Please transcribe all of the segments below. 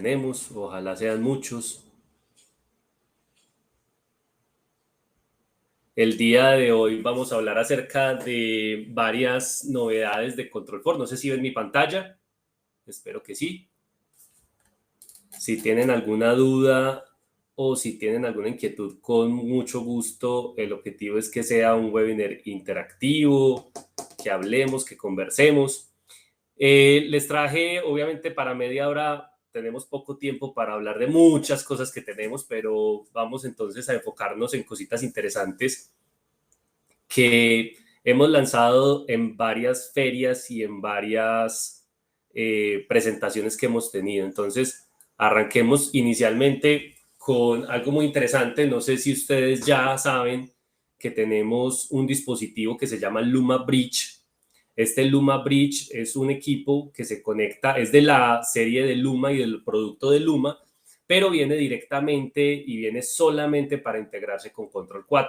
tenemos, ojalá sean muchos. El día de hoy vamos a hablar acerca de varias novedades de Control4. No sé si ven mi pantalla, espero que sí. Si tienen alguna duda o si tienen alguna inquietud, con mucho gusto. El objetivo es que sea un webinar interactivo, que hablemos, que conversemos. Les traje, obviamente, para media hora. Tenemos poco tiempo para hablar de muchas cosas que tenemos, pero vamos entonces a enfocarnos en cositas interesantes que hemos lanzado en varias ferias y en varias presentaciones que hemos tenido. Entonces, arranquemos inicialmente con algo muy interesante. No sé si ustedes ya saben que tenemos un dispositivo que se llama Luma Bridge. Este Luma Bridge es un equipo que se conecta, es de la serie de Luma y del producto de Luma, pero viene directamente y viene solamente para integrarse con Control4.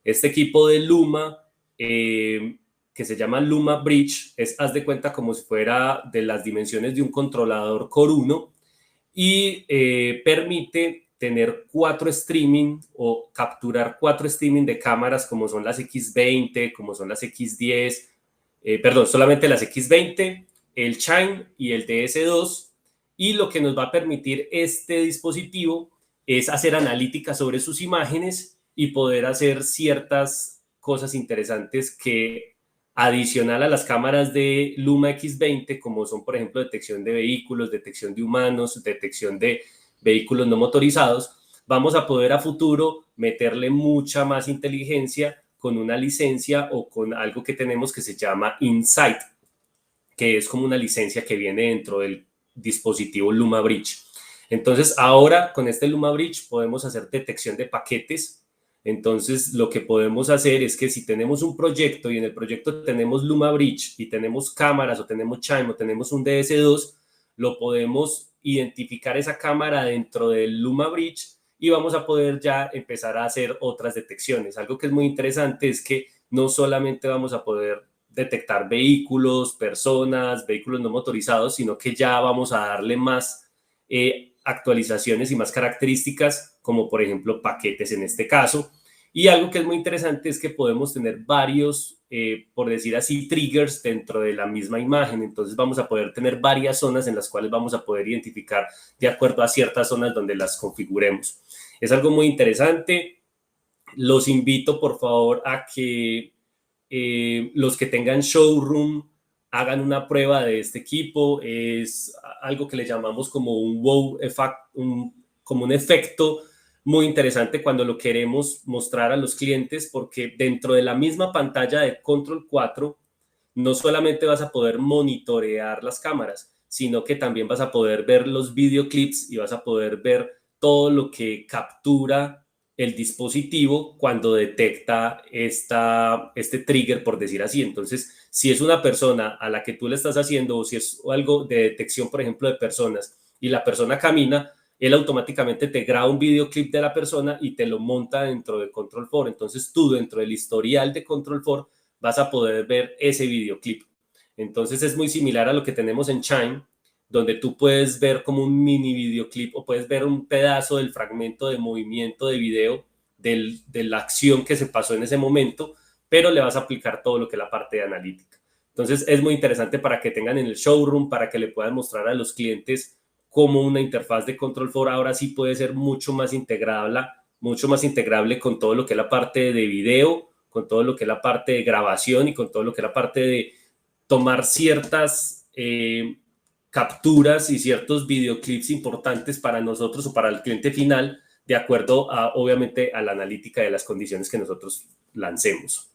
Este equipo de Luma, que se llama Luma Bridge, haz de cuenta como si fuera de las dimensiones de un controlador Core 1 y permite tener 4 streaming o capturar 4 streaming de cámaras como son las X20, como son las X10, solamente las X20, el Chime y el DS2. Y lo que nos va a permitir este dispositivo es hacer analítica sobre sus imágenes y poder hacer ciertas cosas interesantes que, adicional a las cámaras de Luma X20, como son, por ejemplo, detección de vehículos, detección de humanos, detección de vehículos no motorizados, vamos a poder a futuro meterle mucha más inteligencia con una licencia o con algo que tenemos que se llama Insight, que es como una licencia que viene dentro del dispositivo Luma Bridge. Entonces, ahora con este Luma Bridge podemos hacer detección de paquetes. Entonces, lo que podemos hacer es que si tenemos un proyecto y en el proyecto tenemos Luma Bridge y tenemos cámaras o tenemos Chime o tenemos un DS2, lo podemos identificar esa cámara dentro del Luma Bridge y vamos a poder ya empezar a hacer otras detecciones. Algo que es muy interesante es que no solamente vamos a poder detectar vehículos, personas, vehículos no motorizados, sino que ya vamos a darle más actualizaciones y más características, como por ejemplo paquetes en este caso. Y algo que es muy interesante es que podemos tener varios, por decir así, triggers dentro de la misma imagen. Entonces vamos a poder tener varias zonas en las cuales vamos a poder identificar de acuerdo a ciertas zonas donde las configuremos. Es algo muy interesante. Los invito, por favor, a que los que tengan showroom hagan una prueba de este equipo. Es algo que le llamamos como un wow effect, como un efecto muy interesante cuando lo queremos mostrar a los clientes, porque dentro de la misma pantalla de Control4 no solamente vas a poder monitorear las cámaras, sino que también vas a poder ver los videoclips y vas a poder ver todo lo que captura el dispositivo cuando detecta este trigger, por decir así. Entonces, si es una persona a la que tú le estás haciendo, o si es algo de detección, por ejemplo, de personas, y la persona camina, él automáticamente te graba un videoclip de la persona y te lo monta dentro de Control4. Entonces, tú dentro del historial de Control4 vas a poder ver ese videoclip. Entonces, es muy similar a lo que tenemos en Chime, donde tú puedes ver como un mini videoclip o puedes ver un pedazo del fragmento de movimiento de video de la acción que se pasó en ese momento, pero le vas a aplicar todo lo que es la parte de analítica. Entonces es muy interesante para que tengan en el showroom, para que le puedan mostrar a los clientes cómo una interfaz de Control4 ahora sí puede ser mucho más integrable con todo lo que es la parte de video, con todo lo que es la parte de grabación y con todo lo que es la parte de tomar ciertas capturas y ciertos videoclips importantes para nosotros o para el cliente final, de acuerdo a, obviamente, a la analítica de las condiciones que nosotros lancemos.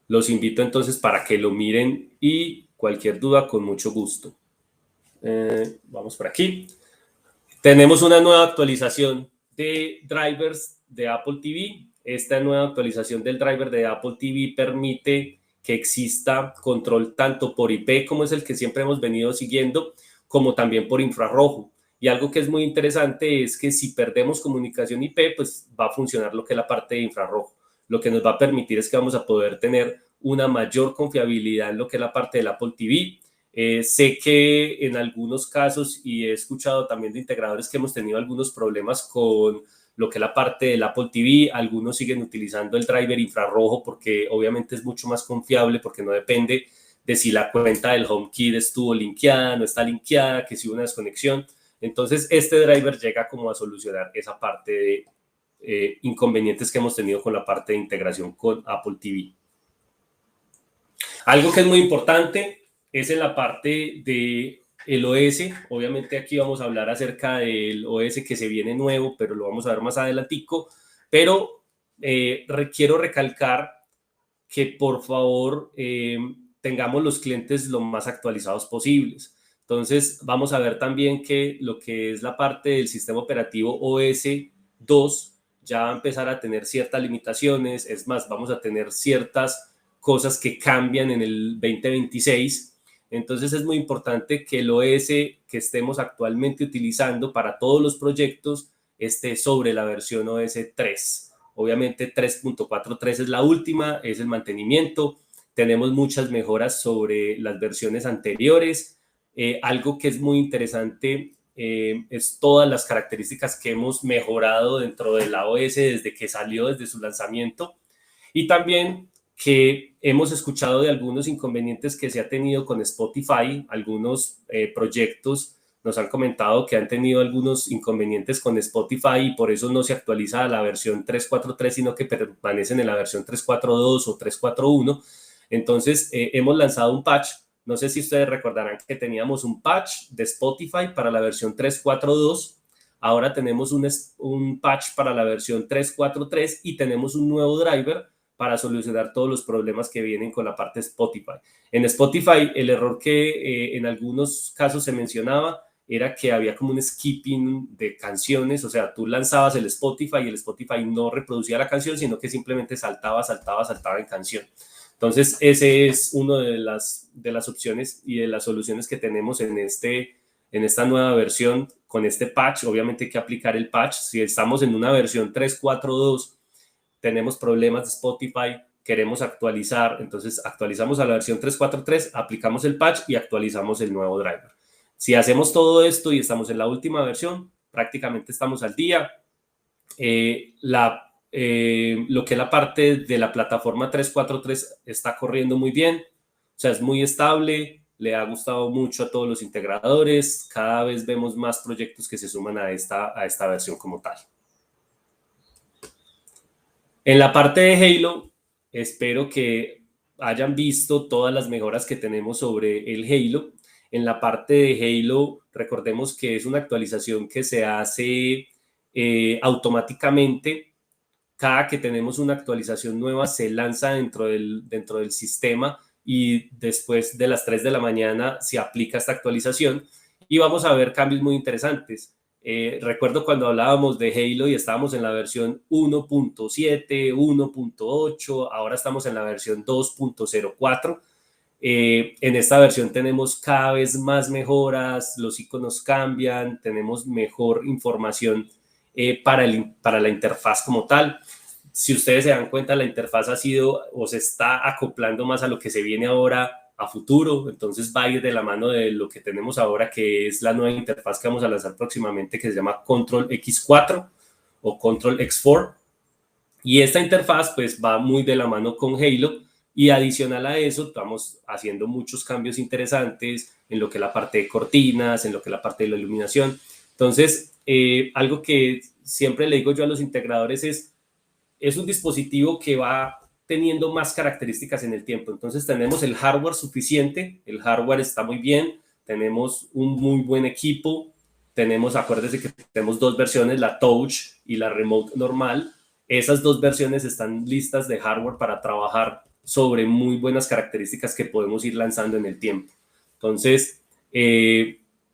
Los invito entonces para que lo miren y cualquier duda, con mucho gusto. Vamos por aquí. Tenemos una nueva actualización de drivers de Apple TV. Esta nueva actualización del driver de Apple TV permite que exista control tanto por IP, como es el que siempre hemos venido siguiendo, como también por infrarrojo. Y algo que es muy interesante es que si perdemos comunicación IP, pues va a funcionar lo que es la parte de infrarrojo. Lo que nos va a permitir es que vamos a poder tener una mayor confiabilidad en lo que es la parte del Apple TV. Sé que en algunos casos, y he escuchado también de integradores que hemos tenido algunos problemas con lo que es la parte del Apple TV, algunos siguen utilizando el driver infrarrojo porque obviamente es mucho más confiable porque no depende de si la cuenta del HomeKit estuvo linkeada, no está linkeada, que si hubo una desconexión. Entonces, este driver llega como a solucionar esa parte de inconvenientes que hemos tenido con la parte de integración con Apple TV. Algo que es muy importante es en la parte de el OS. Obviamente aquí vamos a hablar acerca del OS que se viene nuevo, pero lo vamos a ver más adelantico. Pero quiero recalcar que por favor tengamos los clientes lo más actualizados posibles. Entonces vamos a ver también que lo que es la parte del sistema operativo OS 2 ya va a empezar a tener ciertas limitaciones. Es más, vamos a tener ciertas cosas que cambian en el 2026. Entonces es muy importante que el OS que estemos actualmente utilizando para todos los proyectos esté sobre la versión OS 3. Obviamente 3.43 es la última, es el mantenimiento. Tenemos muchas mejoras sobre las versiones anteriores. Algo que es muy interesante es todas las características que hemos mejorado dentro de la OS desde que salió, desde su lanzamiento. Y también que hemos escuchado de algunos inconvenientes que se ha tenido con Spotify. Algunos proyectos nos han comentado que han tenido algunos inconvenientes con Spotify y por eso no se actualiza a la versión 3.4.3, sino que permanecen en la versión 3.4.2 o 3.4.1. Entonces, hemos lanzado un patch. No sé si ustedes recordarán que teníamos un patch de Spotify para la versión 3.4.2. Ahora tenemos un patch para la versión 3.4.3 y tenemos un nuevo driver para solucionar todos los problemas que vienen con la parte Spotify. En Spotify, el error que en algunos casos se mencionaba era que había como un skipping de canciones, o sea, tú lanzabas el Spotify y el Spotify no reproducía la canción, sino que simplemente saltaba en canción. Entonces, ese es una de las opciones y de las soluciones que tenemos en esta nueva versión con este patch. Obviamente hay que aplicar el patch. Si estamos en una versión 3.4.2, tenemos problemas de Spotify, queremos actualizar, entonces actualizamos a la versión 3.4.3, aplicamos el patch y actualizamos el nuevo driver. Si hacemos todo esto y estamos en la última versión, prácticamente estamos al día. Lo que es la parte de la plataforma 3.4.3 está corriendo muy bien, o sea, es muy estable, le ha gustado mucho a todos los integradores, cada vez vemos más proyectos que se suman a esta versión como tal. En la parte de Halo, espero que hayan visto todas las mejoras que tenemos sobre el Halo. En la parte de Halo, recordemos que es una actualización que se hace automáticamente. Cada que tenemos una actualización nueva, se lanza dentro del sistema y después de las 3 de la mañana se aplica esta actualización y vamos a ver cambios muy interesantes. Recuerdo cuando hablábamos de Halo y estábamos en la versión 1.7, 1.8, ahora estamos en la versión 2.04. En esta versión tenemos cada vez más mejoras, los iconos cambian, tenemos mejor información para la interfaz como tal. Si ustedes se dan cuenta, la interfaz ha sido o se está acoplando más a lo que se viene ahora a futuro, entonces va a ir de la mano de lo que tenemos ahora, que es la nueva interfaz que vamos a lanzar próximamente, que se llama Control X4 o Control X4, y esta interfaz pues va muy de la mano con Halo, y adicional a eso estamos haciendo muchos cambios interesantes en lo que es la parte de cortinas, en lo que es la parte de la iluminación. Entonces, algo que siempre le digo yo a los integradores es un dispositivo que va teniendo más características en el tiempo. Entonces tenemos el hardware suficiente, el hardware está muy bien, tenemos un muy buen equipo, acuérdense que tenemos dos versiones, la Touch y la Remote normal. Esas dos versiones están listas de hardware para trabajar sobre muy buenas características que podemos ir lanzando en el tiempo. Entonces,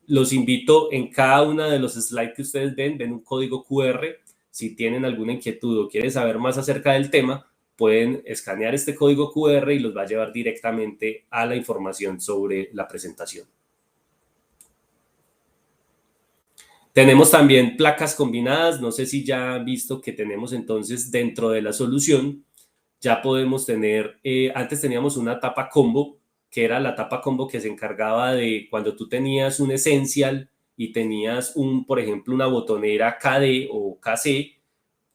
los invito, en cada una de los slides que ustedes ven un código QR. Si tienen alguna inquietud o quieren saber más acerca del tema, pueden escanear este código QR y los va a llevar directamente a la información sobre la presentación. Tenemos también placas combinadas. No sé si ya han visto que tenemos entonces dentro de la solución, ya podemos tener, antes teníamos una tapa combo que era la tapa combo que se encargaba de cuando tú tenías un Essential y tenías por ejemplo, una botonera KD o KC,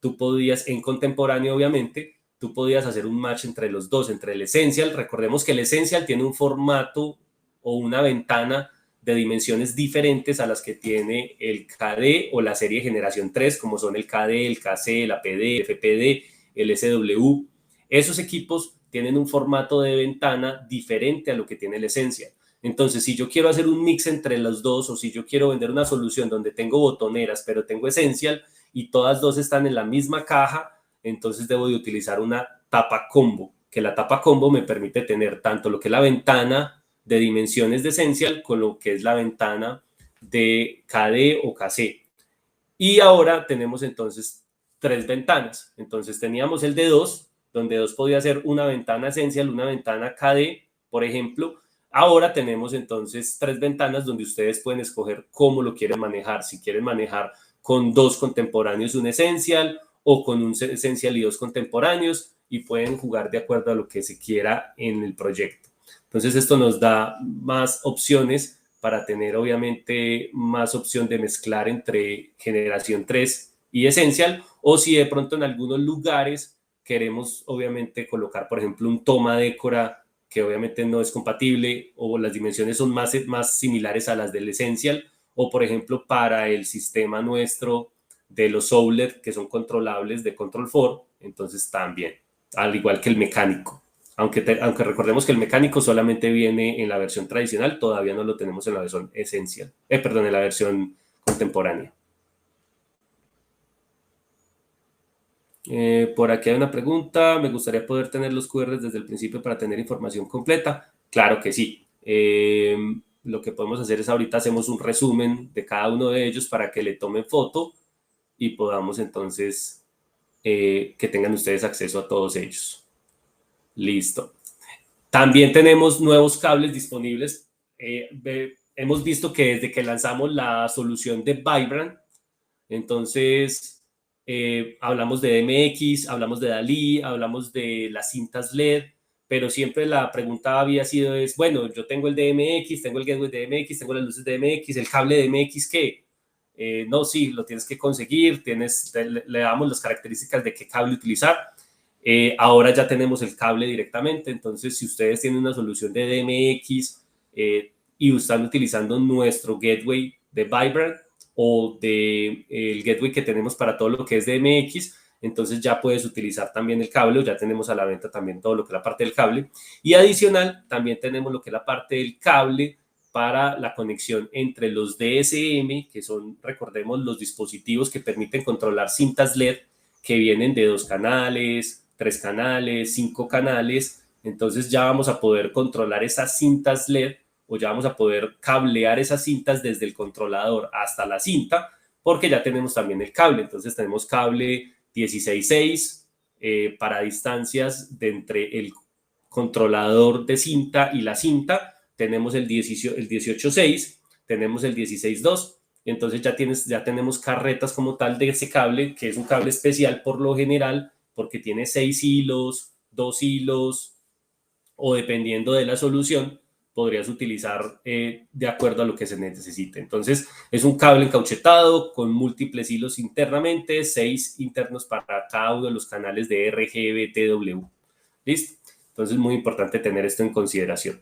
tú podías, en contemporáneo obviamente, tú podías hacer un match entre los dos, entre el Essential. Recordemos que el Essential tiene un formato o una ventana de dimensiones diferentes a las que tiene el KD o la serie generación 3, como son el KD, el KC, el APD, el FPD, el SW. Esos equipos tienen un formato de ventana diferente a lo que tiene el Essential. Entonces, si yo quiero hacer un mix entre los dos, o si yo quiero vender una solución donde tengo botoneras, pero tengo Essential y todas dos están en la misma caja, entonces debo de utilizar una tapa combo, que la tapa combo me permite tener tanto lo que es la ventana de dimensiones de Essential con lo que es la ventana de KD o KC. Y ahora tenemos entonces 3 ventanas. Entonces teníamos el de 2, donde 2 podía ser una ventana Essential, una ventana KD, por ejemplo. Ahora tenemos entonces 3 ventanas donde ustedes pueden escoger cómo lo quieren manejar. Si quieren manejar con 2 contemporáneos un Essential o con un Essential y 2 contemporáneos, y pueden jugar de acuerdo a lo que se quiera en el proyecto. Entonces esto nos da más opciones para tener obviamente más opción de mezclar entre generación 3 y Essential, o si de pronto en algunos lugares queremos obviamente colocar, por ejemplo, un toma Decora que obviamente no es compatible, o las dimensiones son más similares a las del Essential, o por ejemplo para el sistema nuestro de los Soulet, que son controlables de Control 4, entonces también, al igual que el mecánico. Aunque recordemos que el mecánico solamente viene en la versión tradicional, todavía no lo tenemos en la versión Essential, perdón, en la versión contemporánea. Por aquí hay una pregunta. Me gustaría poder tener los QRs desde el principio para tener información completa. Claro que sí. Lo que podemos hacer es ahorita hacemos un resumen de cada uno de ellos para que le tomen foto y podamos entonces que tengan ustedes acceso a todos ellos. Listo. También tenemos nuevos cables disponibles. Hemos visto que desde que lanzamos la solución de Vibrant, entonces hablamos de DMX, hablamos de Dalí, hablamos de las cintas LED, pero siempre la pregunta había sido bueno, yo tengo el DMX, tengo el gateway DMX, tengo las luces DMX, el cable DMX, ¿qué? No, sí, lo tienes que conseguir, le damos las características de qué cable utilizar. Ahora ya tenemos el cable directamente, entonces si ustedes tienen una solución de DMX y están utilizando nuestro gateway de Vibrant o el gateway que tenemos para todo lo que es DMX, entonces ya puedes utilizar también el cable, o ya tenemos a la venta también todo lo que es la parte del cable. Y adicional, también tenemos lo que es la parte del cable para la conexión entre los DSM, que son, recordemos, los dispositivos que permiten controlar cintas LED que vienen de 2 canales, 3 canales, 5 canales. Entonces ya vamos a poder controlar esas cintas LED, o ya vamos a poder cablear esas cintas desde el controlador hasta la cinta, porque ya tenemos también el cable. Entonces tenemos cable 16.6 para distancias de entre el controlador de cinta y la cinta. Tenemos el 18.6, tenemos el 16.2. Entonces ya tenemos carretas como tal de ese cable, que es un cable especial por lo general, porque tiene 6 hilos, 2 hilos, o dependiendo de la solución, podrías utilizar de acuerdo a lo que se necesite. Entonces, es un cable encauchetado con múltiples hilos internamente, 6 internos para cada uno de los canales de RGB, TW. ¿Listo? Entonces, es muy importante tener esto en consideración.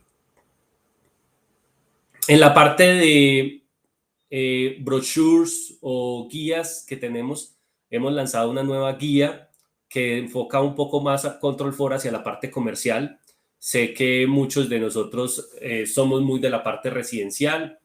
En la parte de brochures o guías que tenemos, hemos lanzado una nueva guía que enfoca un poco más a Control 4 hacia la parte comercial. Sé que muchos de nosotros somos muy de la parte residencial.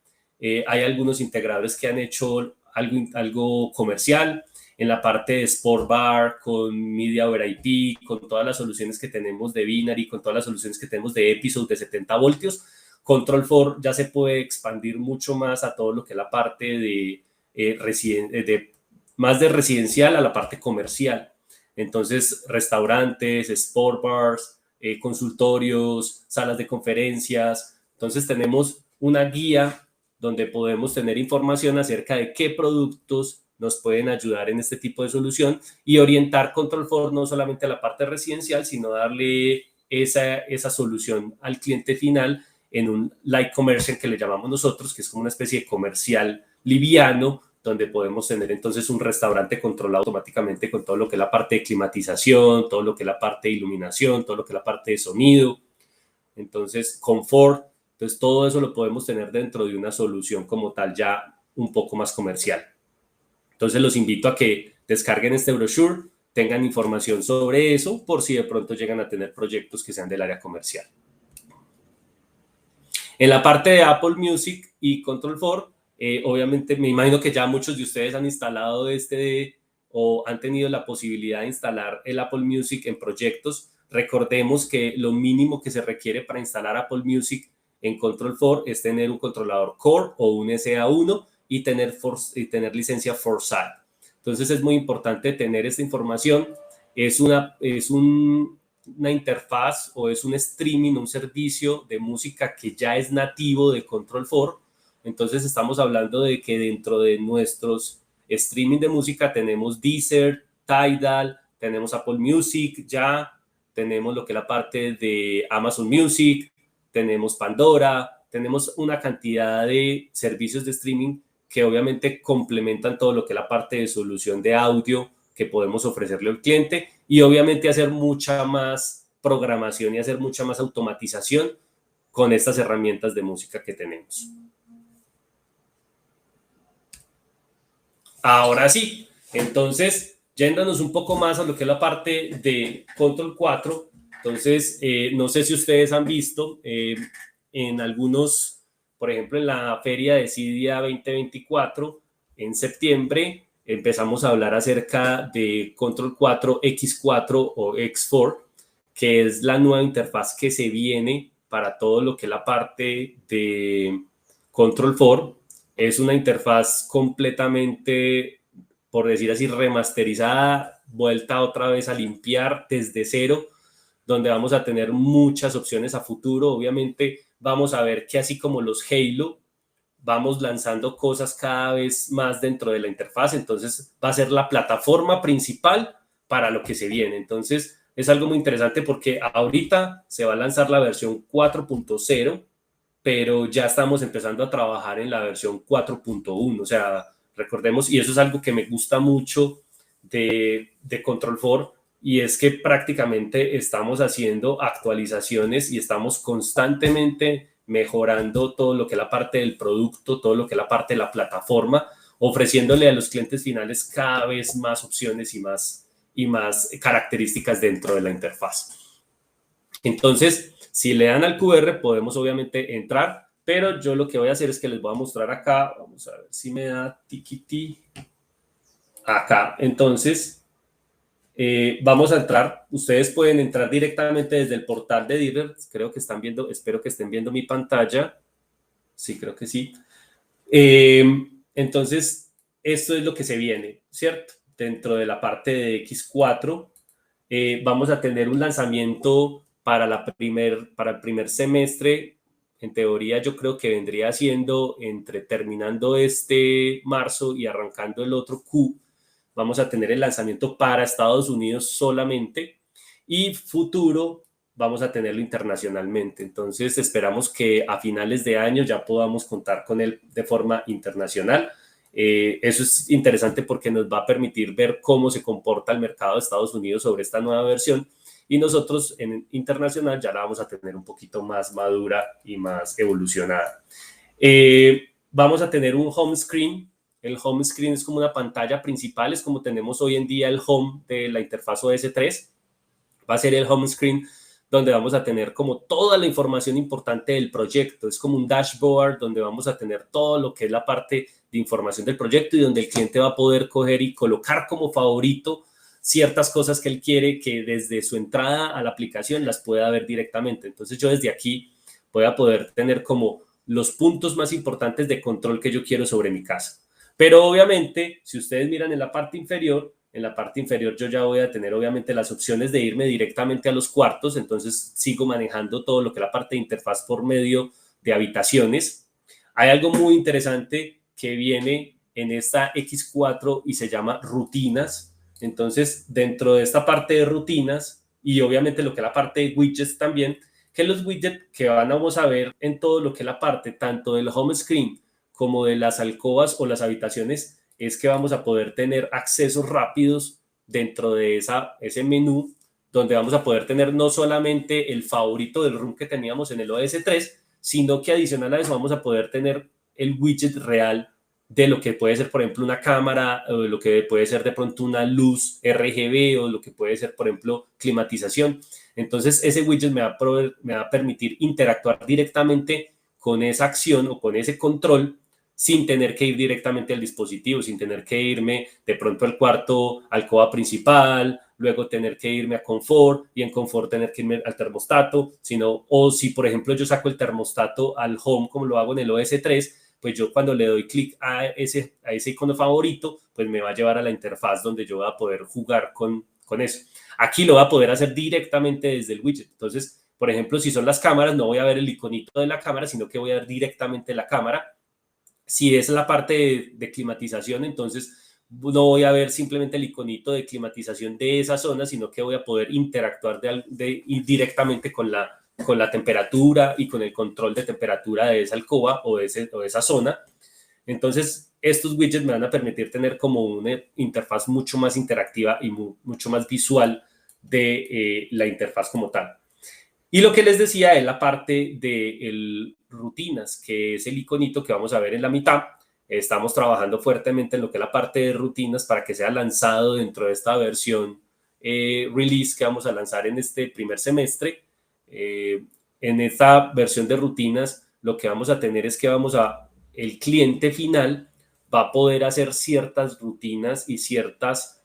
Hay algunos integradores que han hecho algo comercial. En la parte de Sport Bar, con Media over IP, con todas las soluciones que tenemos de Binary, con todas las soluciones que tenemos de Episode de 70 voltios, Control 4 ya se puede expandir mucho más a todo lo que es la parte más de residencial a la parte comercial. Entonces, restaurantes, sport bars, consultorios, salas de conferencias. Entonces, tenemos una guía donde podemos tener información acerca de qué productos nos pueden ayudar en este tipo de solución y orientar Control 4 no solamente a la parte residencial, sino darle esa solución al cliente final en un light commercial que le llamamos nosotros, que es como una especie de comercial liviano, donde podemos tener entonces un restaurante controlado automáticamente con todo lo que es la parte de climatización, todo lo que es la parte de iluminación, todo lo que es la parte de sonido, entonces confort, entonces todo eso lo podemos tener dentro de una solución como tal ya un poco más comercial. Entonces los invito a que descarguen este brochure, tengan información sobre eso por si de pronto llegan a tener proyectos que sean del área comercial. En la parte de Apple Music y Control4, obviamente me imagino que ya muchos de ustedes han instalado o han tenido la posibilidad de instalar el Apple Music en proyectos. Recordemos que lo mínimo que se requiere para instalar Apple Music en Control4 es tener un controlador Core o un SA1 y tener licencia Foresight. Entonces es muy importante tener esta información. Es una interfaz o es un streaming, un servicio de música que ya es nativo de Control4. Entonces estamos hablando de que dentro de nuestros streaming de música tenemos Deezer, Tidal, tenemos Apple Music, ya tenemos lo que es la parte de Amazon Music, tenemos Pandora, tenemos una cantidad de servicios de streaming que obviamente complementan todo lo que es la parte de solución de audio que podemos ofrecerle al cliente y obviamente hacer mucha más programación y hacer mucha más automatización con estas herramientas de música que tenemos. Ahora sí, entonces, yéndonos un poco más a lo que es la parte de Control4, entonces, no sé si ustedes han visto en algunos, por ejemplo, en la feria de CIDIA 2024, en septiembre, empezamos a hablar acerca de Control4 X4 o X4, que es la nueva interfaz que se viene para todo lo que es la parte de Control4. Es una interfaz completamente, por decir así, remasterizada, vuelta otra vez a limpiar desde cero, donde vamos a tener muchas opciones a futuro. Obviamente vamos a ver que así como los Halo, vamos lanzando cosas cada vez más dentro de la interfaz, entonces va a ser la plataforma principal para lo que se viene. Entonces es algo muy interesante porque ahorita se va a lanzar la versión 4.0, pero ya estamos empezando a trabajar en la versión 4.1, o sea, recordemos, y eso es algo que me gusta mucho de Control4, y es que prácticamente estamos haciendo actualizaciones y estamos constantemente mejorando todo lo que es la parte del producto, todo lo que es la parte de la plataforma, ofreciéndole a los clientes finales cada vez más opciones y más características dentro de la interfaz. Entonces, si le dan al QR, podemos obviamente entrar, pero yo lo que voy a hacer es que les voy a mostrar acá, vamos a ver si me da tiquití, acá. Entonces, vamos a entrar, ustedes pueden entrar directamente desde el portal de Deezer, creo que están viendo, espero que estén viendo mi pantalla, sí, creo que sí. Entonces, esto es lo que se viene, ¿cierto? Dentro de la parte de X4, vamos a tener un lanzamiento para el primer semestre. En teoría, yo creo que vendría siendo entre terminando este marzo y arrancando el otro Q. Vamos a tener el lanzamiento para Estados Unidos solamente y futuro vamos a tenerlo internacionalmente. Entonces esperamos que a finales de año ya podamos contar con él de forma internacional. Eso es interesante porque nos va a permitir ver cómo se comporta el mercado de Estados Unidos sobre esta nueva versión y nosotros en internacional ya la vamos a tener un poquito más madura y más evolucionada. Vamos a tener un home screen. El home screen es como una pantalla principal, es como tenemos hoy en día el home de la interfaz OS 3. Va a ser el home screen donde vamos a tener como toda la información importante del proyecto. Es como un dashboard donde vamos a tener todo lo que es la parte de información del proyecto y donde el cliente va a poder coger y colocar como favorito ciertas cosas que él quiere que desde su entrada a la aplicación las pueda ver directamente. Entonces yo desde aquí voy a poder tener como los puntos más importantes de control que yo quiero sobre mi casa. Pero obviamente, si ustedes miran en la parte inferior yo ya voy a tener obviamente las opciones de irme directamente a los cuartos, entonces sigo manejando todo lo que es la parte de interfaz por medio de habitaciones. Hay algo muy interesante que viene en esta X4 y se llama rutinas. Entonces, dentro de esta parte de rutinas, y obviamente lo que es la parte de widgets también, que los widgets que vamos a ver en todo lo que es la parte tanto del home screen como de las alcobas o las habitaciones, es que vamos a poder tener accesos rápidos dentro de ese menú, donde vamos a poder tener no solamente el favorito del room que teníamos en el OS 3, sino que adicional a eso vamos a poder tener el widget real de lo que puede ser, por ejemplo, una cámara, o lo que puede ser de pronto una luz RGB, o lo que puede ser, por ejemplo, climatización. Entonces, ese widget me va a permitir interactuar directamente con esa acción o con ese control sin tener que ir directamente al dispositivo, sin tener que irme de pronto al cuarto, alcoba principal, luego tener que irme a confort y en confort tener que irme al termostato, sino, o si por ejemplo yo saco el termostato al home como lo hago en el OS 3, pues yo cuando le doy clic a ese icono favorito, pues me va a llevar a la interfaz donde yo voy a poder jugar con eso. Aquí lo voy a poder hacer directamente desde el widget. Entonces, por ejemplo, si son las cámaras, no voy a ver el iconito de la cámara, sino que voy a ver directamente la cámara. Si es la parte de climatización, entonces no voy a ver simplemente el iconito de climatización de esa zona, sino que voy a poder interactuar directamente con la temperatura y con el control de temperatura de esa alcoba o de esa zona. Entonces, estos widgets me van a permitir tener como una interfaz mucho más interactiva y mucho más visual de la interfaz como tal. Y lo que les decía es la parte de rutinas, que es el iconito que vamos a ver en la mitad. Estamos trabajando fuertemente en lo que es la parte de rutinas para que sea lanzado dentro de esta versión release que vamos a lanzar en este primer semestre. En esta versión de rutinas, lo que vamos a tener es que el cliente final va a poder hacer ciertas rutinas y ciertas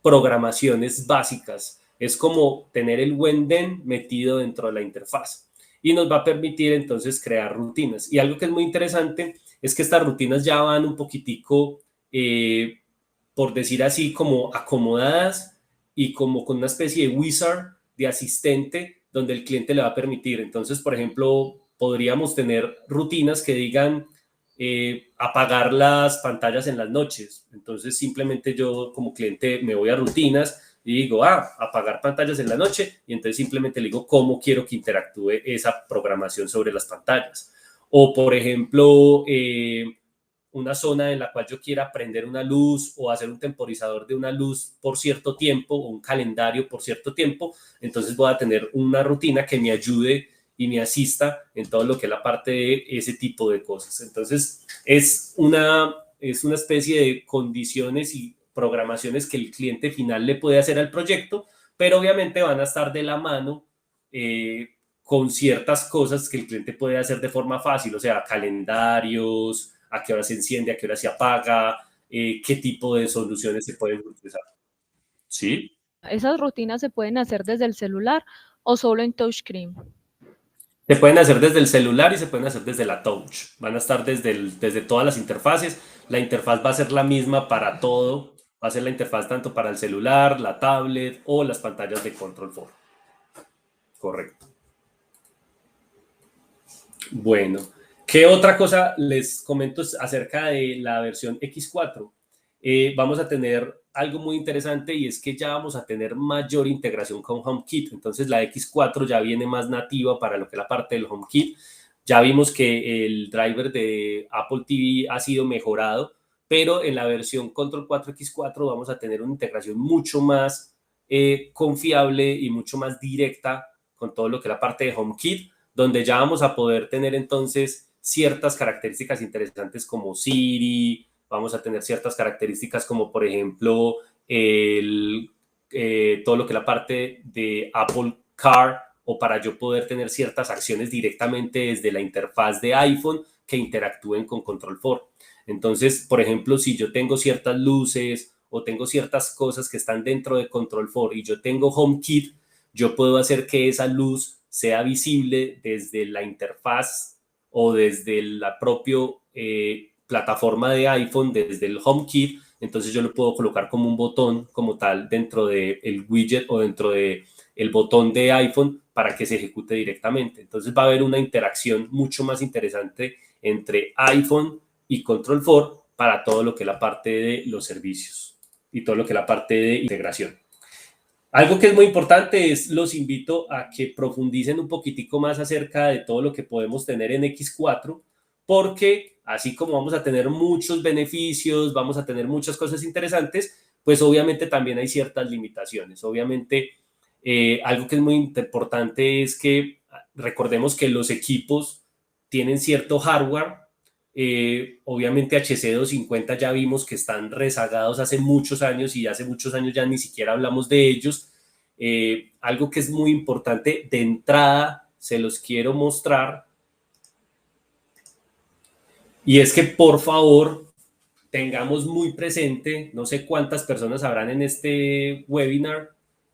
programaciones básicas. Es como tener el Wenden metido dentro de la interfaz y nos va a permitir entonces crear rutinas. Y algo que es muy interesante es que estas rutinas ya van un poquitico, por decir así, como acomodadas y como con una especie de wizard, de asistente, donde el cliente le va a permitir. Entonces, por ejemplo, podríamos tener rutinas que digan apagar las pantallas en las noches. Entonces, simplemente yo como cliente me voy a rutinas y digo, apagar pantallas en la noche, y entonces simplemente le digo cómo quiero que interactúe esa programación sobre las pantallas. O, por ejemplo, una zona en la cual yo quiera prender una luz o hacer un temporizador de una luz por cierto tiempo o un calendario por cierto tiempo, entonces voy a tener una rutina que me ayude y me asista en todo lo que es la parte de ese tipo de cosas. Entonces, es una especie de condiciones y programaciones que el cliente final le puede hacer al proyecto, pero obviamente van a estar de la mano con ciertas cosas que el cliente puede hacer de forma fácil, o sea, calendarios, a qué hora se enciende, a qué hora se apaga, qué tipo de soluciones se pueden utilizar. ¿Sí? ¿Esas rutinas se pueden hacer desde el celular o solo en touchscreen? Se pueden hacer desde el celular y se pueden hacer desde la touch. Van a estar desde todas las interfaces. La interfaz va a ser la misma para todo. Va a ser la interfaz tanto para el celular, la tablet o las pantallas de Control 4. Correcto. Bueno, ¿qué otra cosa les comento acerca de la versión X4? Vamos a tener algo muy interesante, y es que ya vamos a tener mayor integración con HomeKit. Entonces la X4 ya viene más nativa para lo que es la parte del HomeKit. Ya vimos que el driver de Apple TV ha sido mejorado, pero en la versión Control 4X4 vamos a tener una integración mucho más confiable y mucho más directa con todo lo que es la parte de HomeKit, donde ya vamos a poder tener entonces ciertas características interesantes como Siri, vamos a tener ciertas características como por ejemplo todo lo que es la parte de Apple Car, o para yo poder tener ciertas acciones directamente desde la interfaz de iPhone que interactúen con Control 4. Entonces, por ejemplo, si yo tengo ciertas luces o tengo ciertas cosas que están dentro de Control 4 y yo tengo HomeKit, yo puedo hacer que esa luz sea visible desde la interfaz o desde la propia plataforma de iPhone, desde el HomeKit. Entonces yo lo puedo colocar como un botón como tal dentro del widget o dentro del botón de iPhone para que se ejecute directamente. Entonces va a haber una interacción mucho más interesante entre iPhone y Control 4 para todo lo que es la parte de los servicios y todo lo que es la parte de integración. Algo que es muy importante es, los invito a que profundicen un poquitico más acerca de todo lo que podemos tener en X4, porque así como vamos a tener muchos beneficios, vamos a tener muchas cosas interesantes, pues obviamente también hay ciertas limitaciones. Obviamente, algo que es muy importante es que recordemos que los equipos tienen cierto hardware. Obviamente HC250 ya vimos que están rezagados hace muchos años y hace muchos años ya ni siquiera hablamos de ellos. Algo que es muy importante de entrada, se los quiero mostrar, y es que por favor tengamos muy presente, no sé cuántas personas habrán en este webinar,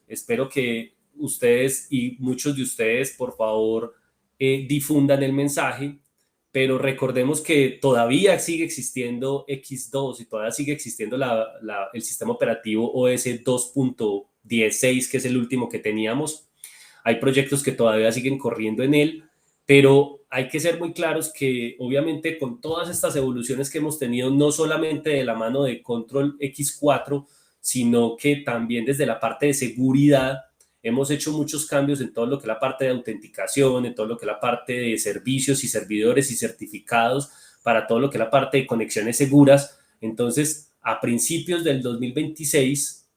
espero que ustedes y muchos de ustedes por favor difundan el mensaje, pero recordemos que todavía sigue existiendo X2 y todavía sigue existiendo el sistema operativo OS 2.16, que es el último que teníamos. Hay proyectos que todavía siguen corriendo en él, pero hay que ser muy claros que obviamente con todas estas evoluciones que hemos tenido, no solamente de la mano de Control X4, sino que también desde la parte de seguridad, hemos hecho muchos cambios en todo lo que es la parte de autenticación, en todo lo que es la parte de servicios y servidores y certificados, para todo lo que es la parte de conexiones seguras. Entonces, a principios del 2026,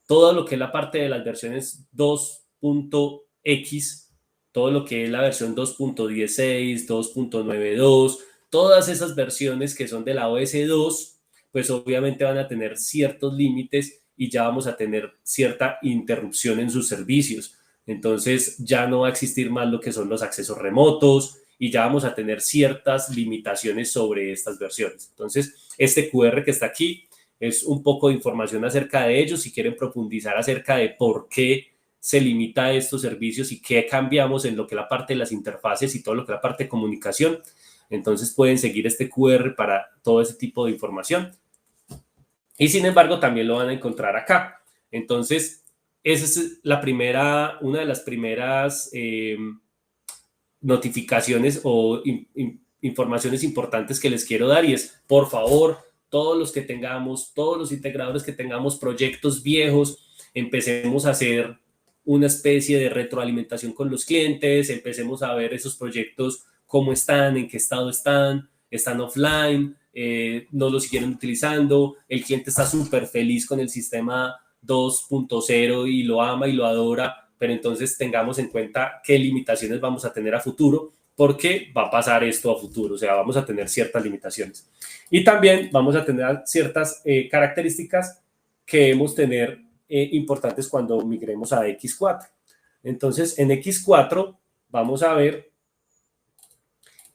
todo lo que es la parte de las versiones 2.x, todo lo que es la versión 2.16, 2.92, todas esas versiones que son de la OS 2, pues obviamente van a tener ciertos límites y ya vamos a tener cierta interrupción en sus servicios. Entonces ya no va a existir más lo que son los accesos remotos y ya vamos a tener ciertas limitaciones sobre estas versiones. Entonces, este QR que está aquí es un poco de información acerca de ellos. Si quieren profundizar acerca de por qué se limita a estos servicios y qué cambiamos en lo que es la parte de las interfaces y todo lo que es la parte de comunicación, entonces pueden seguir este QR para todo ese tipo de información. Y sin embargo, también lo van a encontrar acá. Entonces, esa es una de las primeras notificaciones o informaciones importantes que les quiero dar, y es, por favor, todos los que tengamos, todos los integradores que tengamos proyectos viejos, empecemos a hacer una especie de retroalimentación con los clientes, empecemos a ver esos proyectos, cómo están, en qué estado están offline, no lo siguieron utilizando, el cliente está súper feliz con el sistema 2.0 y lo ama y lo adora, pero entonces tengamos en cuenta qué limitaciones vamos a tener a futuro, porque va a pasar esto a futuro, o sea, vamos a tener ciertas limitaciones. Y también vamos a tener ciertas características que debemos tener importantes cuando migremos a X4. Entonces, en X4 vamos a ver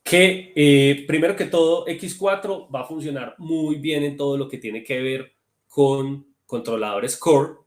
que primero que todo, X4 va a funcionar muy bien en todo lo que tiene que ver con controladores core.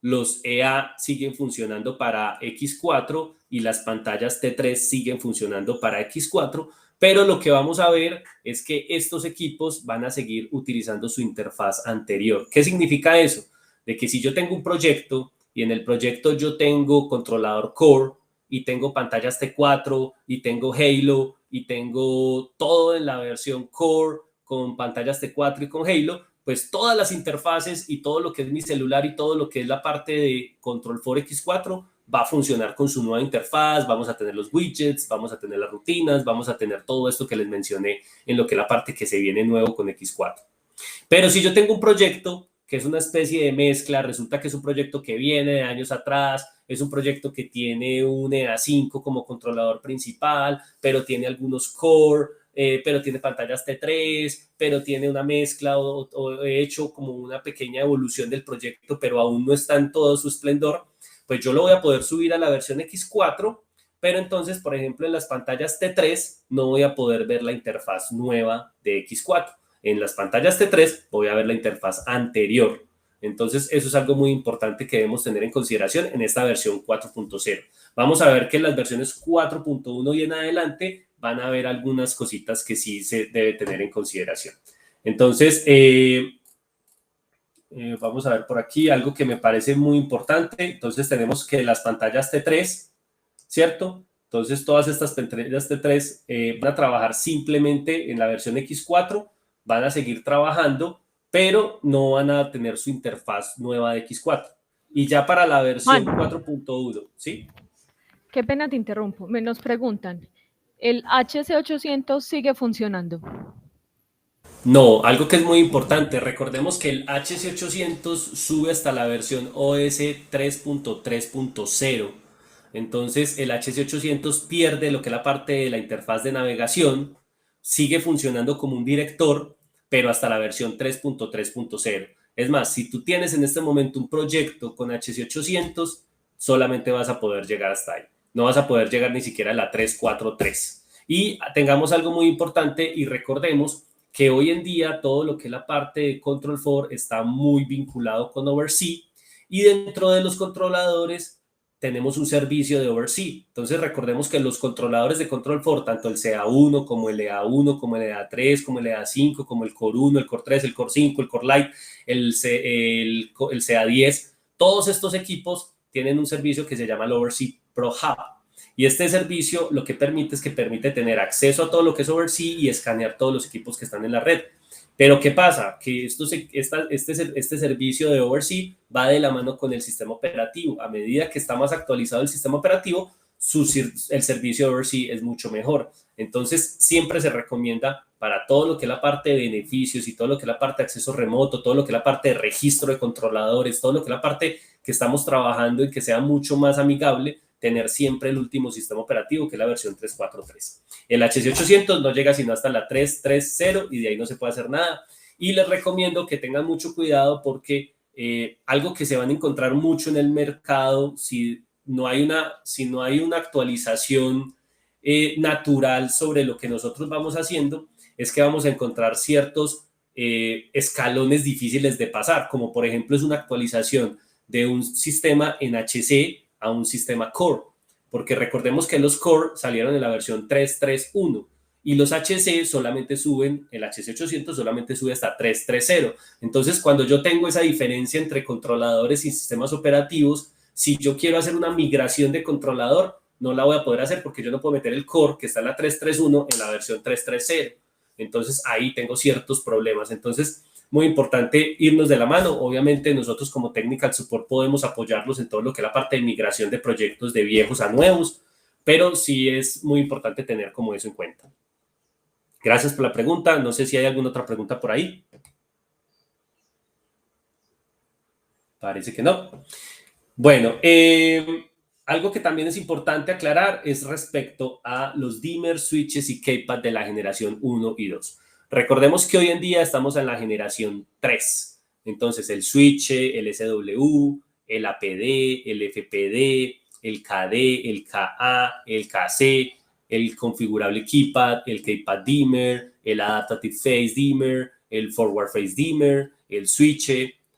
Los EA siguen funcionando para X4 y las pantallas T3 siguen funcionando para X4, pero lo que vamos a ver es que estos equipos van a seguir utilizando su interfaz anterior. ¿Qué significa eso? De que si yo tengo un proyecto y en el proyecto yo tengo controlador core y tengo pantallas T4 y tengo Halo y tengo todo en la versión core con pantallas T4 y con Halo, pues todas las interfaces y todo lo que es mi celular y todo lo que es la parte de Control 4X4 va a funcionar con su nueva interfaz, vamos a tener los widgets, vamos a tener las rutinas, vamos a tener todo esto que les mencioné en lo que es la parte que se viene nuevo con X4. Pero si yo tengo un proyecto que es una especie de mezcla, resulta que es un proyecto que viene de años atrás, es un proyecto que tiene un EA5 como controlador principal, pero tiene algunos core, pero tiene pantallas T3, pero tiene una mezcla o he hecho como una pequeña evolución del proyecto, pero aún no está en todo su esplendor, pues yo lo voy a poder subir a la versión X4, pero entonces, por ejemplo, en las pantallas T3 no voy a poder ver la interfaz nueva de X4. En las pantallas T3 voy a ver la interfaz anterior. Entonces, eso es algo muy importante que debemos tener en consideración en esta versión 4.0. Vamos a ver que en las versiones 4.1 y en adelante van a haber algunas cositas que sí se debe tener en consideración. Entonces, vamos a ver por aquí algo que me parece muy importante. Entonces, tenemos que las pantallas T3, ¿cierto? Entonces, todas estas pantallas T3 van a trabajar simplemente en la versión X4, van a seguir trabajando, pero no van a tener su interfaz nueva de X4. Y ya para la versión Juan, 4.1, ¿sí? qué pena te interrumpo. Me nos preguntan, ¿el HC800 sigue funcionando? No, algo que es muy importante, recordemos que el HC800 sube hasta la versión OS 3.3.0. Entonces el HC800 pierde lo que es la parte de la interfaz de navegación, sigue funcionando como un director, pero hasta la versión 3.3.0. Es más, si tú tienes en este momento un proyecto con HC800, solamente vas a poder llegar hasta ahí. No vas a poder llegar ni siquiera a la 3.4.3. Y tengamos algo muy importante y recordemos que hoy en día todo lo que es la parte de Control 4 está muy vinculado con Oversea y dentro de los controladores tenemos un servicio de Oversea. Entonces recordemos que los controladores de Control 4, tanto el CA1 como el EA1, como el EA3, como el EA5, como el Core 1, el Core 3, el Core 5, el Core Lite, el CA10, todos estos equipos tienen un servicio que se llama el Oversea Pro Hub. Y este servicio lo que permite es que permite tener acceso a todo lo que es Oversea y escanear todos los equipos que están en la red. Pero ¿qué pasa? Que este servicio de Oversea va de la mano con el sistema operativo. A medida que está más actualizado el sistema operativo, el servicio de Oversea es mucho mejor. Entonces, siempre se recomienda para todo lo que es la parte de beneficios y todo lo que es la parte de acceso remoto, todo lo que es la parte de registro de controladores, todo lo que es la parte que estamos trabajando y que sea mucho más amigable, tener siempre el último sistema operativo, que es la versión 3.4.3. El HC800 no llega sino hasta la 3.3.0 y de ahí no se puede hacer nada. Y les recomiendo que tengan mucho cuidado porque algo que se van a encontrar mucho en el mercado, si no hay una actualización natural sobre lo que nosotros vamos haciendo, es que vamos a encontrar ciertos escalones difíciles de pasar, como por ejemplo es una actualización de un sistema en HC a un sistema Core, porque recordemos que los Core salieron en la versión 3.3.1 y los HC solamente suben, el HC800 solamente sube hasta 3.3.0. Entonces, cuando yo tengo esa diferencia entre controladores y sistemas operativos, si yo quiero hacer una migración de controlador, no la voy a poder hacer porque yo no puedo meter el Core que está en la 3.3.1 en la versión 3.3.0. Entonces, ahí tengo ciertos problemas. Entonces, muy importante irnos de la mano. Obviamente nosotros como Technical Support podemos apoyarlos en todo lo que es la parte de migración de proyectos de viejos a nuevos, pero sí es muy importante tener como eso en cuenta. Gracias por la pregunta. No sé si hay alguna otra pregunta por ahí. Parece que no. Bueno, algo que también es importante aclarar es respecto a los dimmers, switches y keypad de la generación 1 y 2. Recordemos que hoy en día estamos en la generación 3. Entonces, el switch, el SW, el APD, el FPD, el KD, el KA, el KC, el configurable keypad, el keypad dimmer, el adaptative phase dimmer, el forward phase dimmer, el switch,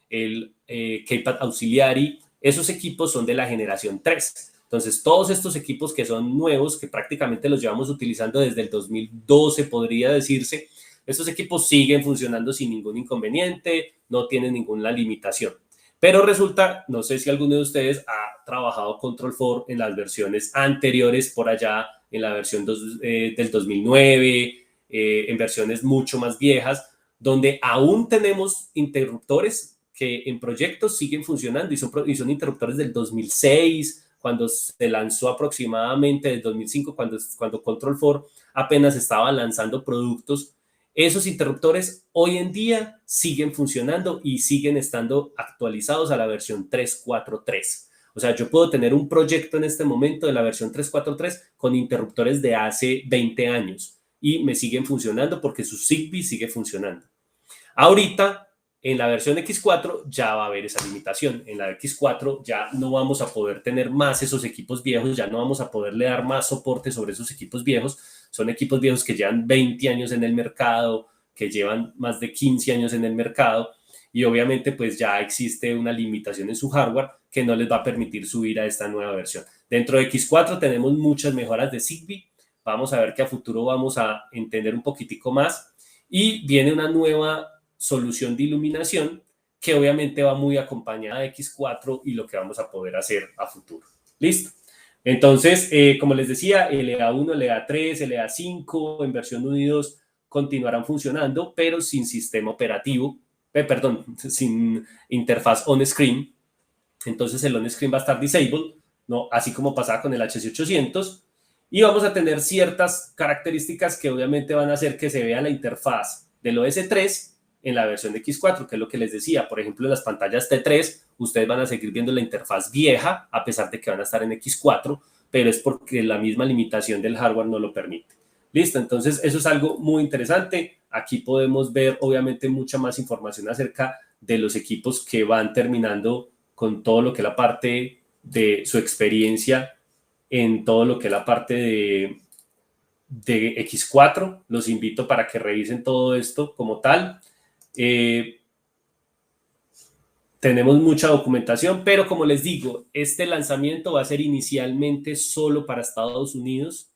el keypad auxiliary. Esos equipos son de la generación 3. Entonces, todos estos equipos que son nuevos, que prácticamente los llevamos utilizando desde el 2012, podría decirse, estos equipos siguen funcionando sin ningún inconveniente, no tienen ninguna limitación. Pero resulta, no sé si alguno de ustedes ha trabajado Control 4 en las versiones anteriores, por allá en la versión del 2009, en versiones mucho más viejas, donde aún tenemos interruptores que en proyectos siguen funcionando y son interruptores del 2006, cuando se lanzó aproximadamente del 2005, cuando Control 4 apenas estaba lanzando productos. Esos interruptores hoy en día siguen funcionando y siguen estando actualizados a la versión 3.4.3. O sea, yo puedo tener un proyecto en este momento de la versión 3.4.3 con interruptores de hace 20 años y me siguen funcionando porque su Zigbee sigue funcionando. Ahorita, en la versión X4 ya va a haber esa limitación. En la X4 ya no vamos a poder tener más esos equipos viejos, ya no vamos a poderle dar más soporte sobre esos equipos viejos. Son equipos viejos que llevan 20 años en el mercado, que llevan más de 15 años en el mercado y obviamente pues ya existe una limitación en su hardware que no les va a permitir subir a esta nueva versión. Dentro de X4 tenemos muchas mejoras de Zigbee. Vamos a ver que a futuro vamos a entender un poquitico más y viene una nueva solución de iluminación que obviamente va muy acompañada de X4 y lo que vamos a poder hacer a futuro. ¿Listo? Entonces, como les decía, el EA1, el EA3, el EA5 en versión 1 y 2 continuarán funcionando, pero sin sistema operativo, sin interfaz on-screen. Entonces el on-screen va a estar disabled, ¿no? Así como pasaba con el HC800. Y vamos a tener ciertas características que obviamente van a hacer que se vea la interfaz del OS3 en la versión de X4, que es lo que les decía. Por ejemplo, en las pantallas T3, ustedes van a seguir viendo la interfaz vieja, a pesar de que van a estar en X4, pero es porque la misma limitación del hardware no lo permite. Listo, entonces eso es algo muy interesante. Aquí podemos ver, obviamente, mucha más información acerca de los equipos que van terminando con todo lo que es la parte de su experiencia en todo lo que es la parte de X4. Los invito para que revisen todo esto como tal. Tenemos mucha documentación, pero como les digo, este lanzamiento va a ser inicialmente solo para Estados Unidos.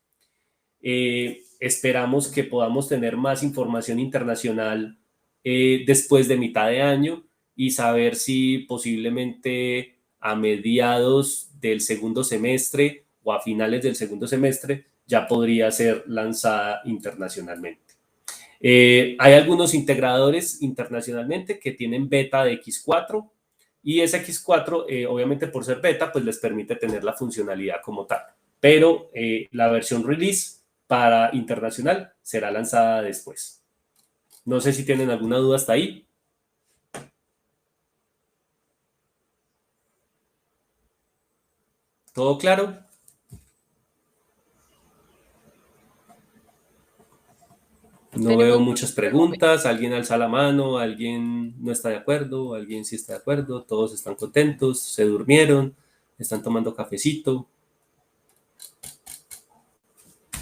Esperamos que podamos tener más información internacional después de mitad de año y saber si posiblemente a mediados del segundo semestre o a finales del segundo semestre ya podría ser lanzada internacionalmente. Hay algunos integradores internacionalmente que tienen beta de X4 y ese X4, obviamente por ser beta, pues les permite tener la funcionalidad como tal. Pero la versión release para internacional será lanzada después. No sé si tienen alguna duda hasta ahí. ¿Todo claro? No veo muchas preguntas, alguien alza la mano, alguien no está de acuerdo, alguien sí está de acuerdo, todos están contentos, se durmieron, están tomando cafecito.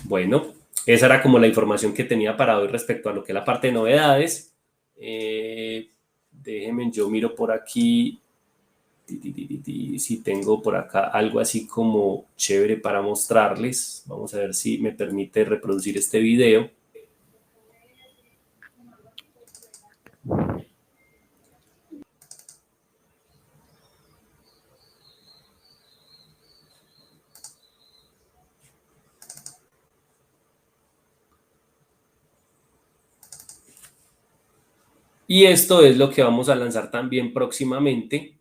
Bueno, esa era como la información que tenía para hoy respecto a lo que es la parte de novedades. Déjenme, yo miro por aquí si tengo por acá algo así como chévere para mostrarles. Vamos a ver si me permite reproducir este video. Y esto es lo que vamos a lanzar también próximamente.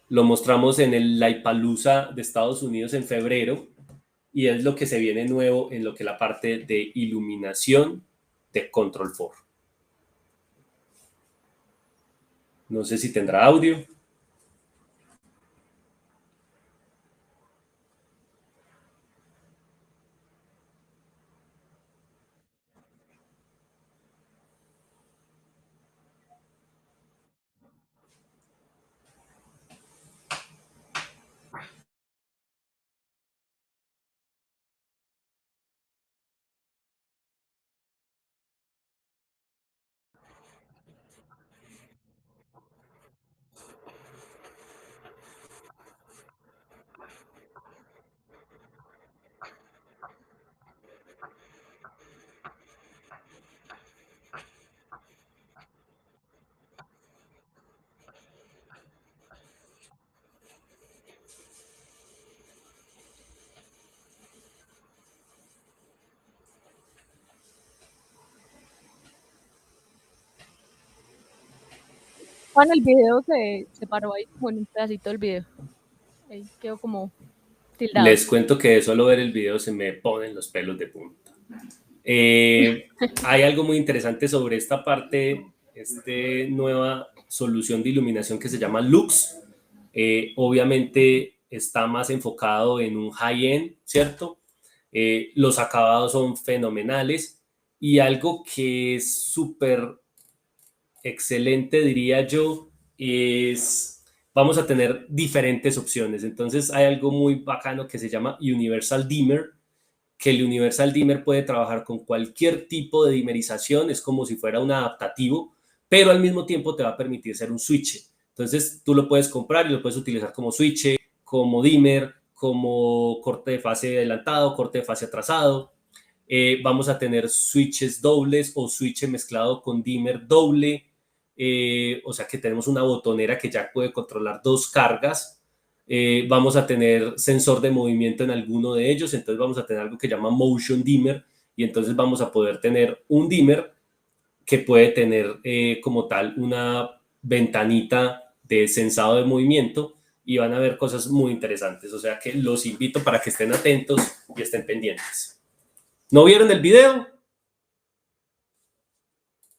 Lo mostramos en el Lollapalooza de Estados Unidos en febrero y es lo que se viene nuevo en lo que es la parte de iluminación de Control 4. No sé si tendrá audio. Juan, el video se paró ahí como en un pedacito del video. Ahí quedó como tildado. Les cuento que de solo ver el video se me ponen los pelos de punta. Hay algo muy interesante sobre esta parte, nueva solución de iluminación que se llama Lux. Obviamente está más enfocado en un high-end, ¿cierto? Los acabados son fenomenales y algo que es súper excelente, diría yo, es vamos a tener diferentes opciones. Entonces hay algo muy bacano que se llama Universal Dimmer, que el Universal Dimmer puede trabajar con cualquier tipo de dimerización, es como si fuera un adaptativo, pero al mismo tiempo te va a permitir ser un switch. Entonces tú lo puedes comprar y lo puedes utilizar como switch, como dimmer, como corte de fase adelantado, corte de fase atrasado. Vamos a tener switches dobles o switch mezclado con dimmer doble. O sea que tenemos una botonera que ya puede controlar dos cargas. Vamos a tener sensor de movimiento en alguno de ellos, entonces vamos a tener algo que llama motion dimmer y entonces vamos a poder tener un dimmer que puede tener como tal una ventanita de sensado de movimiento y van a ver cosas muy interesantes. O sea que los invito para que estén atentos y estén pendientes. ¿No vieron el video?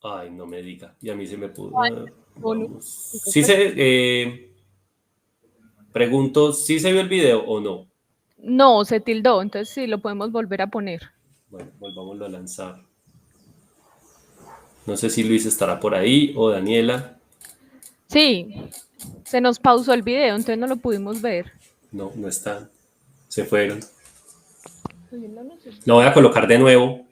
Ay, no me diga. Y a mí se me pudo. Vamos. Sí pregunto, ¿sí se vio el video o no? No, se tildó, entonces sí lo podemos volver a poner. Bueno, volvámoslo a lanzar. No sé si Luis estará por ahí o Daniela. Sí, se nos pausó el video, entonces no lo pudimos ver. No, no están. Se fueron. Lo voy a colocar de nuevo.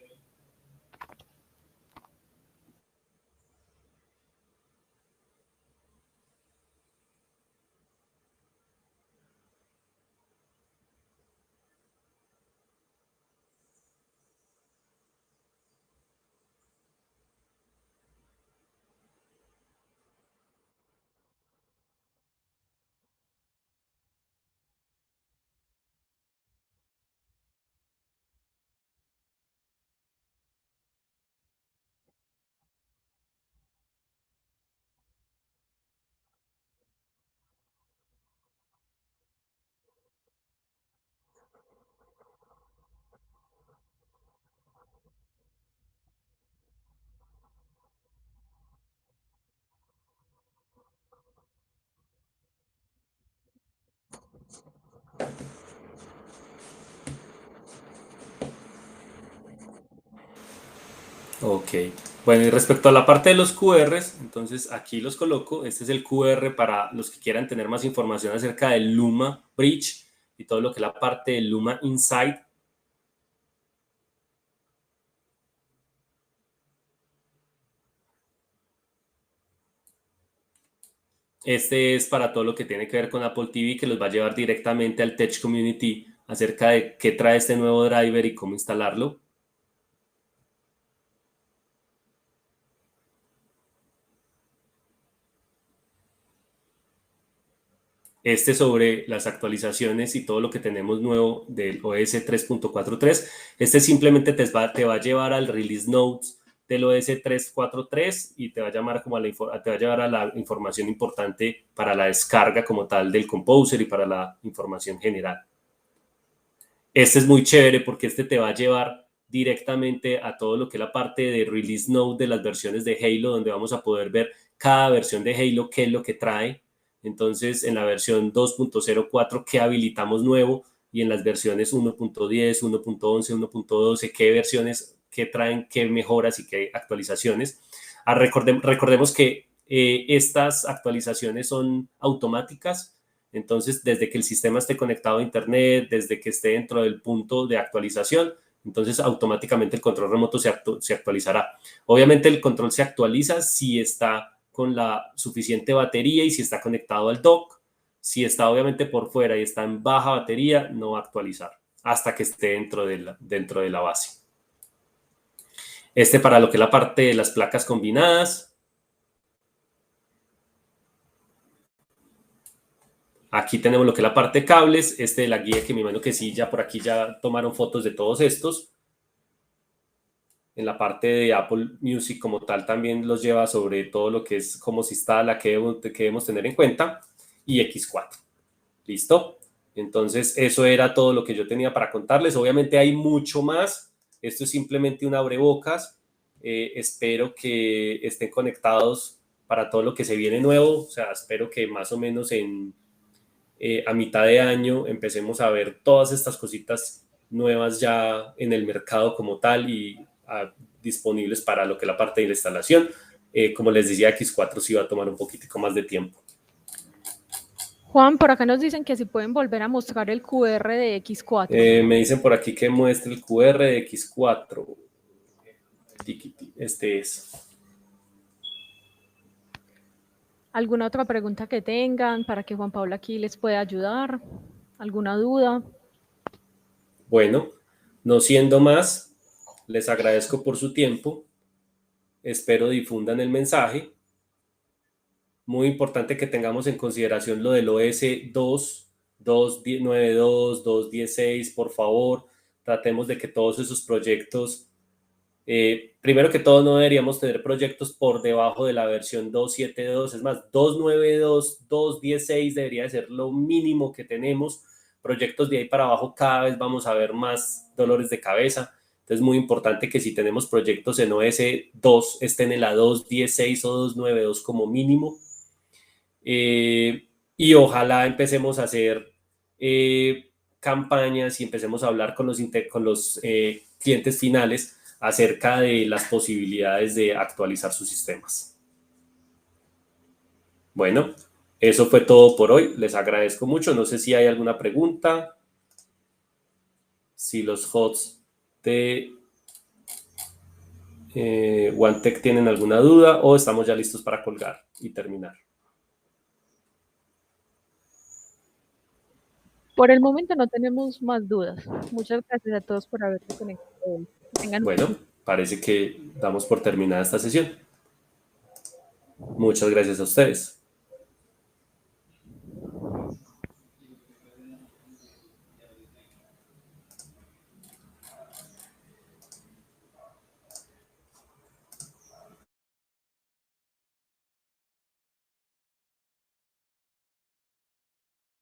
Ok. Bueno, y respecto a la parte de los QRs, entonces aquí los coloco. Este es el QR para los que quieran tener más información acerca del Luma Bridge y todo lo que es la parte del Luma Insight. Este es para todo lo que tiene que ver con Apple TV, que los va a llevar directamente al Tech Community acerca de qué trae este nuevo driver y cómo instalarlo. Este sobre las actualizaciones y todo lo que tenemos nuevo del OS 3.43. Este simplemente te va a llevar al release notes del OS 3.43 y te va a llamar como te va a llevar a la información importante para la descarga como tal del Composer y para la información general. Este es muy chévere porque este te va a llevar directamente a todo lo que es la parte de release note de las versiones de Halo, donde vamos a poder ver cada versión de Halo, qué es lo que trae. Entonces, en la versión 2.04, qué habilitamos nuevo, y en las versiones 1.10, 1.11, 1.12, qué versiones, qué traen, qué mejoras y qué actualizaciones. Recordemos que estas actualizaciones son automáticas. Entonces, desde que el sistema esté conectado a Internet, desde que esté dentro del punto de actualización, entonces automáticamente el control remoto se actualizará. Obviamente el control se actualiza si está con la suficiente batería y si está conectado al dock. Si está obviamente por fuera y está en baja batería, no va a actualizar hasta que esté dentro de la base. Este para lo que es la parte de las placas combinadas. Aquí tenemos lo que es la parte de cables, de la guía que me imagino que sí, ya por aquí ya tomaron fotos de todos estos. En la parte de Apple Music como tal también los lleva sobre todo lo que es cómo se instala, qué debemos tener en cuenta, y X4. ¿Listo? Entonces eso era todo lo que yo tenía para contarles. Obviamente hay mucho más. Esto es simplemente un abrebocas. Espero que estén conectados para todo lo que se viene nuevo. O sea, espero que más o menos a mitad de año empecemos a ver todas estas cositas nuevas ya en el mercado como tal y disponibles para lo que es la parte de la instalación. Como les decía, X4 sí va a tomar un poquitico más de tiempo. Juan, por acá nos dicen que si pueden volver a mostrar el QR de X4. Me dicen por aquí que muestre el QR de X4. Este es. ¿Alguna otra pregunta que tengan para que Juan Pablo aquí les pueda ayudar? ¿Alguna duda? Bueno, no siendo más, les agradezco por su tiempo. Espero difundan el mensaje. Muy importante que tengamos en consideración lo del OS 2, 2.92, 2.16, por favor. Tratemos de que todos esos proyectos Primero que todo, no deberíamos tener proyectos por debajo de la versión 2.7.2. Es más, 2.9.2, 2.10.6 debería ser lo mínimo que tenemos. Proyectos de ahí para abajo cada vez vamos a ver más dolores de cabeza. Entonces es muy importante que si tenemos proyectos en OS 2 estén en la 2.10.6 o 2.9.2 como mínimo. Y ojalá empecemos a hacer campañas y empecemos a hablar con los clientes finales acerca de las posibilidades de actualizar sus sistemas. Bueno, eso fue todo por hoy. Les agradezco mucho. No sé si hay alguna pregunta. Si los HOTS de OneTech tienen alguna duda o estamos ya listos para colgar y terminar. Por el momento no tenemos más dudas. Muchas gracias a todos por haberse conectado. Bueno, parece que damos por terminada esta sesión. Muchas gracias a ustedes.